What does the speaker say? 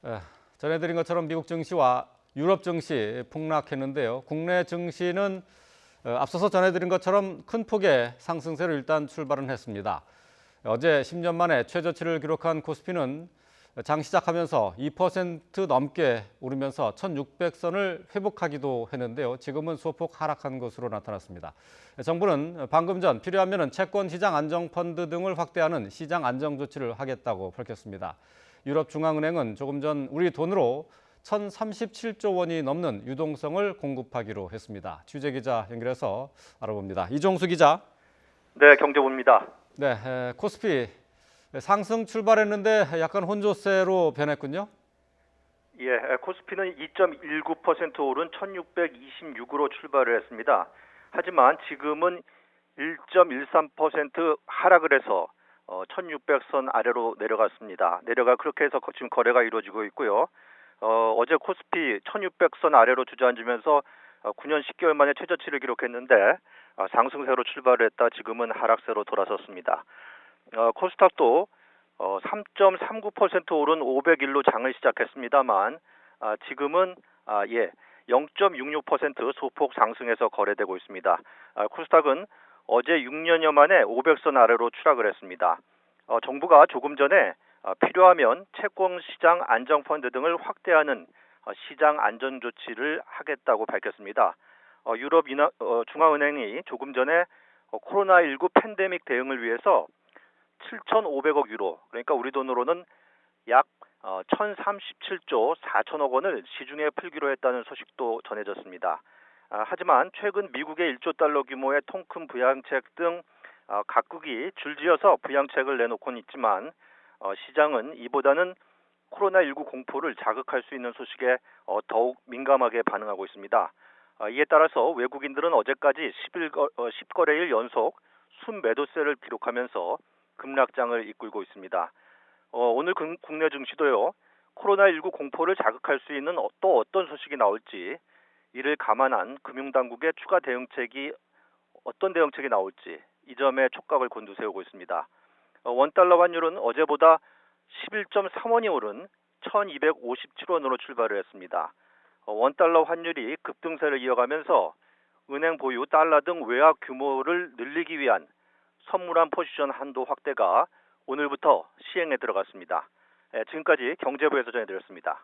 에, 전해드린 것처럼 미국 증시와 유럽 증시 폭락했는데요. 국내 증시는 앞서서 전해드린 것처럼 큰 폭의 상승세로 일단 출발은 했습니다. 어제 10년 만에 최저치를 기록한 코스피는 장 시작하면서 2% 넘게 오르면서 1600선을 회복하기도 했는데요. 지금은 소폭 하락한 것으로 나타났습니다. 정부는 방금 전 필요하면 채권 시장 안정펀드 등을 확대하는 시장 안정 조치를 하겠다고 밝혔습니다. 유럽중앙은행은 조금 전 우리 돈으로 1,037조 원이 넘는 유동성을 공급하기로 했습니다. 취재기자 연결해서 알아봅니다. 이종수 기자. 네, 경제부입니다. 네, 코스피 상승 출발했는데 약간 혼조세로 변했군요. 예, 코스피는 2.19% 오른 1626으로 출발을 했습니다. 하지만 지금은 1.13% 하락을 해서 1600선 아래로 내려갔습니다. 그렇게 해서 지금 거래가 이루어지고 있고요. 어제 코스피 1600선 아래로 주저앉으면서 9년 10개월 만에 최저치를 기록했는데 상승세로 출발을 했다 지금은 하락세로 돌아섰습니다. 코스닥도 3.39% 오른 501로 장을 시작했습니다만 지금은 0.66% 소폭 상승해서 거래되고 있습니다. 코스닥은 어제 6년여 만에 500선 아래로 추락을 했습니다. 정부가 조금 전에 필요하면 채권 시장 안정펀드 등을 확대하는 시장 안전 조치를 하겠다고 밝혔습니다. 유럽 중앙은행이 조금 전에 코로나19 팬데믹 대응을 위해서 7,500억 유로, 그러니까 우리 돈으로는 약 1,037조 4천억 원을 시중에 풀기로 했다는 소식도 전해졌습니다. 하지만 최근 미국의 1조 달러 규모의 통큰 부양책 등 각국이 줄지어서 부양책을 내놓고는 있지만 시장은 이보다는 코로나19 공포를 자극할 수 있는 소식에 더욱 민감하게 반응하고 있습니다. 이에 따라서 외국인들은 어제까지 10거래일 연속 순매도세를 기록하면서 급락장을 이끌고 있습니다. 오늘 국내 증시도요. 코로나19 공포를 자극할 수 있는 또 어떤 소식이 나올지 이를 감안한 금융당국의 추가 대응책이 어떤 대응책이 나올지 이 점에 촉각을 곤두세우고 있습니다. 원달러 환율은 어제보다 11.3원이 오른 1257원으로 출발을 했습니다. 원달러 환율이 급등세를 이어가면서 은행 보유 달러 등 외화 규모를 늘리기 위한 선물한 포지션 한도 확대가 오늘부터 시행에 들어갔습니다. 지금까지 경제부에서 전해드렸습니다.